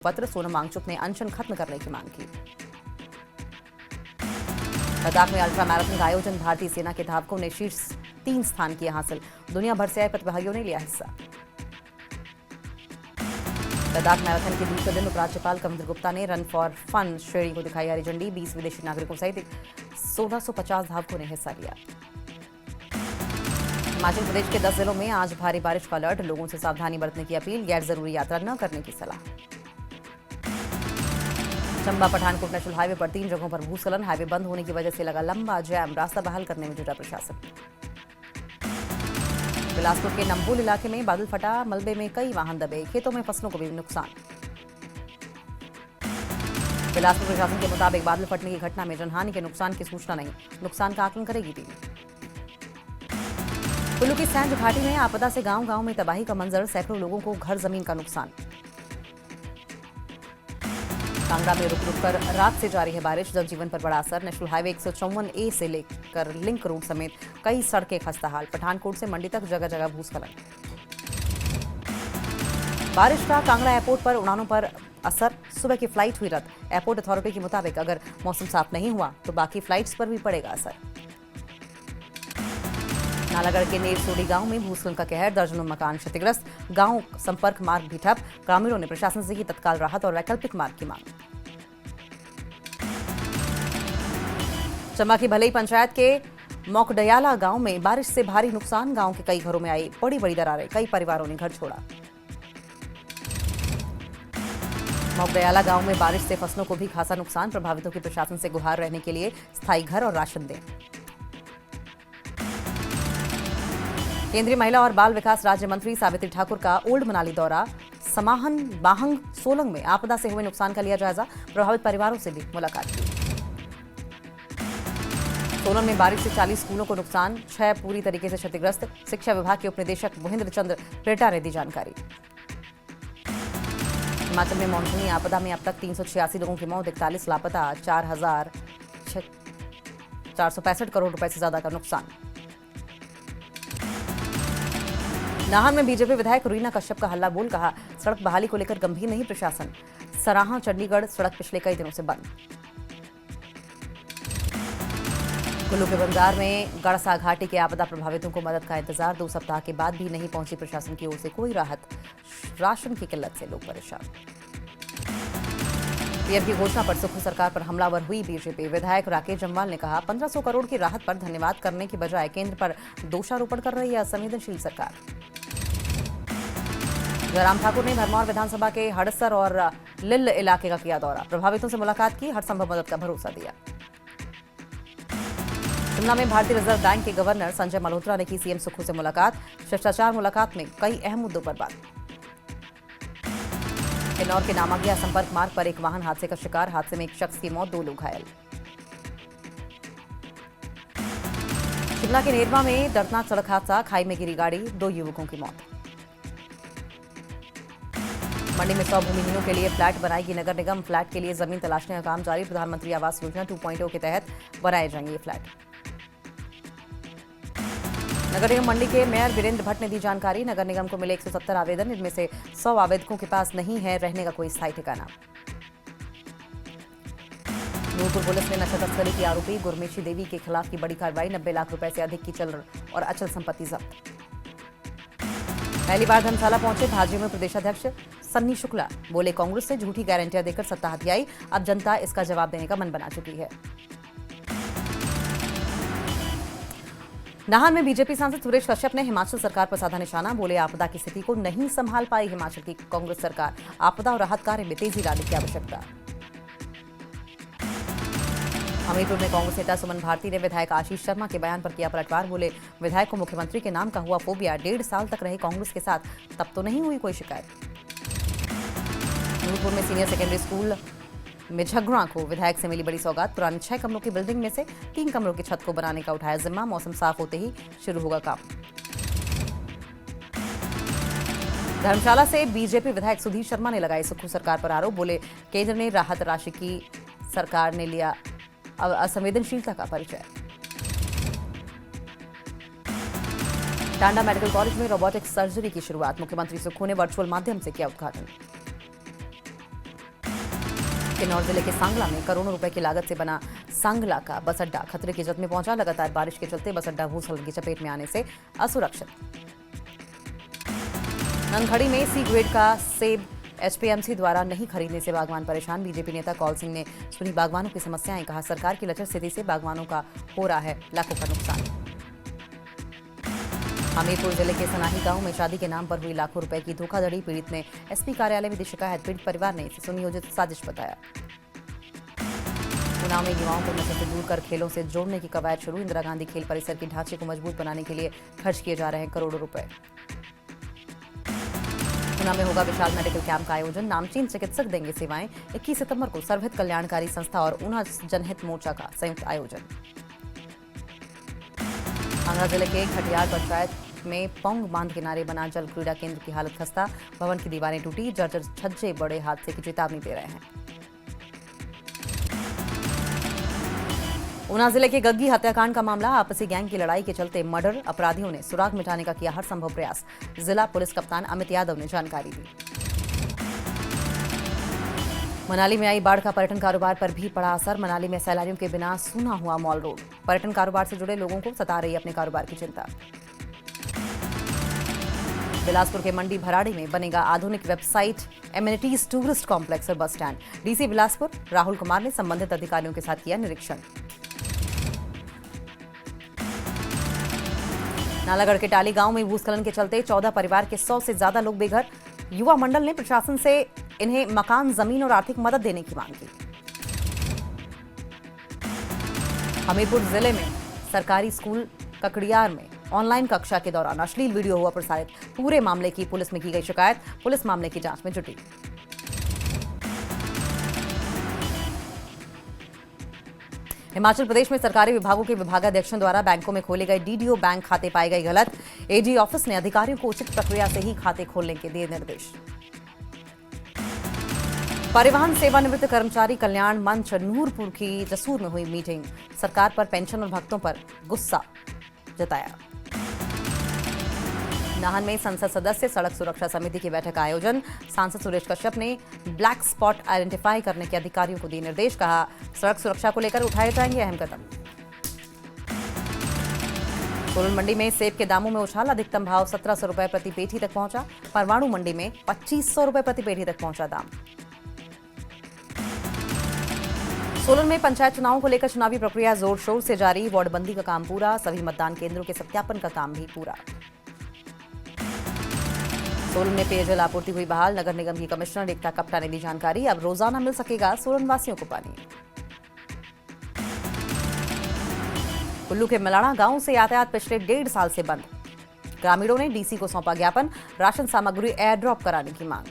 पत्र सोनम वांगचुक ने अनशन खत्म करने की मांग की। लद्दाख में अल्ट्रा मैराथन का आयोजन, भारतीय सेना के धावकों ने शीर्ष 3 स्थान किए हासिल। दुनिया भर से आए प्रतिभागियों ने लिया हिस्सा। लद्दाख मैराथन के दूसरे दिन उपराज्यपाल कविंद्र गुप्ता ने रन फॉर फन श्रेणी को दिखाई हरी झंडी। 20 विदेशी नागरिकों सहित 1650 धावकों ने हिस्सा लिया। हिमाचल प्रदेश के 10 जिलों में आज भारी बारिश का अलर्ट, लोगों से सावधानी बरतने की अपील, गैर जरूरी यात्रा न करने की सलाह। चंबा पठानकोट नेशनल हाईवे पर 3 जगहों पर भूस्खलन, हाईवे बंद होने की वजह से लगा लंबा जैम, रास्ता बहाल करने में जुटा प्रशासन। बिलासपुर के नंबोल इलाके में बादल फटा, मलबे में कई वाहन दबे, खेतों में फसलों को भी नुकसान। बिलासपुर प्रशासन के मुताबिक बादल फटने की घटना में जनहानि के नुकसान की सूचना नहीं, नुकसान का आकलन करेगी टीम। कुल्लू की सैंज घाटी में आपदा से गांव-गांव में तबाही का मंजर, सैकड़ों लोगों को घर जमीन का नुकसान। कांगड़ा में रुक रुक कर रात से जारी है बारिश, जनजीवन पर बड़ा असर। नेशनल हाईवे 154A से लेकर लिंक रोड समेत कई सड़कें खस्ताहाल, पठानकोट से मंडी तक जगह जगह भूस्खलन। बारिश का कांगड़ा एयरपोर्ट पर उड़ानों पर असर, सुबह की फ्लाइट हुई रद्द। एयरपोर्ट अथॉरिटी के मुताबिक अगर मौसम साफ नहीं हुआ तो बाकी फ्लाइट्स पर भी पड़ेगा असर। नालागढ़ के नेरसोडी गांव में भूस्खलन का कहर, दर्जनों मकान क्षतिग्रस्त, गांव संपर्क मार्ग भी ठप। ग्रामीणों ने प्रशासन से की तत्काल राहत और वैकल्पिक मार्ग की मांग। चंबा की भलई पंचायत के मोकडयाला गांव में बारिश से भारी नुकसान, गांव के कई घरों में आई बड़ी बड़ी दरारें, कई परिवारों ने घर छोड़ा। मोकडयाला गांव में बारिश से फसलों को भी खासा नुकसान, प्रभावितों की प्रशासन से गुहार रहने के लिए स्थायी घर और राशन दें। केंद्रीय महिला और बाल विकास राज्य मंत्री सावित्री ठाकुर का ओल्ड मनाली दौरा, समाहन बाहंग सोलंग में आपदा से हुए नुकसान का लिया जायजा, प्रभावित परिवारों से भी मुलाकात की। सोलंग में बारिश से 40 स्कूलों को नुकसान, 6 पूरी तरीके से क्षतिग्रस्त। शिक्षा विभाग के उपनिदेशक महेंद्र चंद्र पेटा ने दी जानकारी। हिमाचल में मानसूनी आपदा में अब तक 386 लोगों की मौत, 41 लापता, 4,465 करोड़ रुपए से ज्यादा का नुकसान। नाहन में बीजेपी विधायक रीना कश्यप का हल्ला बोल, कहा सड़क बहाली को लेकर गंभीर नहीं प्रशासन। सराहा चंडीगढ़ सड़क पिछले कई दिनों से बंद। कुल्लू के बंजार में गड़सा घाटी के आपदा प्रभावितों को मदद का इंतजार, 2 सप्ताह के बाद भी नहीं पहुंची प्रशासन की ओर से कोई राहत, राशन की किल्लत से लोग परेशान। पीएम की घोषणा पर सुक्खू सरकार पर हमलावर हुई बीजेपी, विधायक राकेश जम्वाल ने कहा 1500 करोड़ की राहत पर धन्यवाद करने की बजाय केंद्र पर दोषारोपण कर रही है असंवेदनशील सरकार। जयराम ठाकुर ने भरमौर विधानसभा के हड़सर और लिल्ल इलाके का किया दौरा, प्रभावितों से मुलाकात की, हर संभव मदद का भरोसा दिया। शिमला में भारतीय रिजर्व बैंक के गवर्नर संजय मल्होत्रा ने की सीएम सुक्खू से मुलाकात, शिष्टाचार मुलाकात में कई अहम मुद्दों पर बात। किन्नौर के नामागिया संपर्क मार्ग पर एक वाहन हादसे का शिकार, हादसे में एक शख्स की मौत, 2 लोग घायल। शिमला के नेरवा में दर्दनाक सड़क हादसा, खाई में गिरी गाड़ी, 2 युवकों की मौत। मंडी में 100 भूमिहीनों के लिए फ्लैट बनाएगी नगर निगम, फ्लैट के लिए जमीन तलाशने का काम जारी, प्रधानमंत्री आवास योजना 2.0 के तहत बनाए जाएंगे ये फ्लैट। नगर निगम मंडी के मेयर वीरेंद्र भट्ट ने दी जानकारी, नगर निगम को मिले 170 आवेदन, इनमें से 100 आवेदकों के पास नहीं है रहने का कोई स्थायी ठिकाना। नूरपुर पुलिस ने नशा तस्करी की आरोपी गुरमेशी देवी के खिलाफ की बड़ी कार्रवाई, 90 लाख रुपए से अधिक की चल और अचल संपत्ति जब्त। पहली बार धर्मशाला पहुंचे भाजपा में प्रदेशाध्यक्ष सन्नी शुक्ला, बोले कांग्रेस से झूठी गारंटियां देकर सत्ता हथियाई, अब जनता इसका जवाब देने का मन बना चुकी है। नाहन में बीजेपी सांसद सुरेश कश्यप ने हिमाचल सरकार पर साधा निशाना, बोले आपदा की स्थिति को नहीं संभाल पाई हिमाचल की कांग्रेस सरकार, आपदा और राहत कार्य में तेजी लाने की आवश्यकता। हमीरपुर में कांग्रेस नेता सुमन भारती ने विधायक आशीष शर्मा के बयान पर किया पलटवार, बोले विधायक को मुख्यमंत्री के नाम का हुआ फोबिया, 1.5 साल तक रहे कांग्रेस के साथ, तब तो नहीं हुई कोई शिकायत। नूरपुर में सीनियर सेकेंडरी स्कूल में झगड़ा को विधायक से मिली बड़ी सौगात, पुरानी 6 कमरों की बिल्डिंग में से 3 कमरों की छत को बनाने का उठाया जिम्मा, मौसम साफ होते ही शुरू होगा काम। धर्मशाला से बीजेपी विधायक सुधीर शर्मा ने लगाई सुक्खू सरकार पर आरोप, बोले केंद्र ने राहत राशि की, सरकार ने लिया असंवेदनशीलता का परिचय। टांडा मेडिकल कॉलेज में रोबोटिक सर्जरी की शुरुआत, मुख्यमंत्री सुक्खू ने वर्चुअल माध्यम से किया उद्घाटन। किन्नौर जिले के सांगला में करोड़ों रुपए की लागत से बना सांगला का बस अड्डा खतरे की जद में पहुंचा। लगातार बारिश के चलते बस अड्डा भूस्खलन की चपेट में आने से असुरक्षित। ननखड़ी में सी ग्रेड का सेब एचपीएमसी द्वारा नहीं खरीदने से बागवान परेशान। बीजेपी नेता कौल सिंह ने सुनी बागवानों की समस्याएं। कहा, सरकार की लचर स्थिति से बागवानों का हो रहा है लाखों का नुकसान। हमीरपुर जिले के सनाही गांव में शादी के नाम पर हुई लाखों रुपए की धोखाधड़ी। पीड़ित ने एसपी कार्यालय में दी शिकायत। पीड़ित परिवार ने इसे सुनियोजित साजिश बताया। उन्नाव में युवाओं को नशे से दूर कर खेलों से जोड़ने की कवायद शुरू। इंदिरा गांधी खेल परिसर के ढांचे को मजबूत बनाने के लिए खर्च किए जा रहे हैं करोड़ों रुपए। ऊना में होगा विशाल मेडिकल कैंप का आयोजन। नामचीन चिकित्सक देंगे सेवाएं। 21 सितंबर को सर्वहित कल्याणकारी संस्था और ऊना जनहित मोर्चा का संयुक्त आयोजन। कांगड़ा जिले के खटियार पंचायत में पोंग बांध किनारे बना जल क्रीड़ा केंद्र की हालत खस्ता। भवन की दीवारें टूटी। जर्जर छज्जे बड़े हादसे की चेतावनी दे रहे हैं। ऊना जिले के गग्गी हत्याकांड का मामला। आपसी गैंग की लड़ाई के चलते मर्डर। अपराधियों ने सुराग मिटाने का किया हर संभव प्रयास। जिला पुलिस कप्तान अमित यादव ने जानकारी दी। मनाली में आई बाढ़ का पर्यटन कारोबार पर भी पड़ा असर। मनाली में सैलानियों के बिना सूना हुआ मॉल रोड। पर्यटन कारोबार से जुड़े लोगों को सता रही अपने कारोबार की चिंता। बिलासपुर के मंडी भराड़ी में बनेगा आधुनिक वेबसाइट एमिनिटीज टूरिस्ट कॉम्प्लेक्स और bus stand. DC Bilaspur Rahul Kumar ने संबंधित अधिकारियों के साथ किया निरीक्षण। नालागढ़ के टाली गांव में भूस्खलन के चलते 14 परिवार के 100 से ज्यादा लोग बेघर। युवा मंडल ने प्रशासन से इन्हें मकान, जमीन और आर्थिक मदद देने की मांग की। हमीरपुर जिले में सरकारी स्कूल ककड़ियार में ऑनलाइन कक्षा के दौरान अश्लील वीडियो हुआ प्रसारित। पूरे मामले की पुलिस में की गई शिकायत। पुलिस मामले की जांच में जुटी। हिमाचल प्रदेश में सरकारी विभागों के विभागाध्यक्षों द्वारा बैंकों में खोले गए डीडीओ बैंक खाते पाए गए गलत। एजी ऑफिस ने अधिकारियों को उचित प्रक्रिया से ही खाते खोलने के दिए निर्देश। परिवहन सेवानिवृत्त कर्मचारी कल्याण मंच नूरपुर की जसूर में हुई मीटिंग। सरकार पर, पेंशन और भक्तों पर गुस्सा जताया। नाहन में संसद सदस्य सड़क सुरक्षा समिति की बैठक का आयोजन। सांसद सुरेश कश्यप ने ब्लैक स्पॉट आइडेंटिफाई करने के अधिकारियों को दिए निर्देश। कहा, सड़क सुरक्षा को लेकर उठाए जाएंगे अहम कदम। सोलन मंडी में सेब के दामों में उछाल। अधिकतम भाव 1700 रुपए प्रति पेटी तक पहुंचा। परवाणु मंडी में 2500 रुपए प्रति पेटी तक पहुंचा दाम। सोलन में पंचायत चुनावों को लेकर चुनावी प्रक्रिया जोर शोर से जारी। वार्डबंदी का काम पूरा। सभी मतदान केंद्रों के सत्यापन का काम भी पूरा। सोलन में पेयजल आपूर्ति हुई बहाल। नगर निगम की कमिश्नर एकता कप्ता ने दी जानकारी। अब रोजाना मिल सकेगा सोलन वासियों को पानी। कुल्लू के मलाड़ा गांव से यातायात पिछले 1.5 साल से बंद। ग्रामीणों ने डीसी को सौंपा ज्ञापन। राशन सामग्री एयर ड्रॉप कराने की मांग।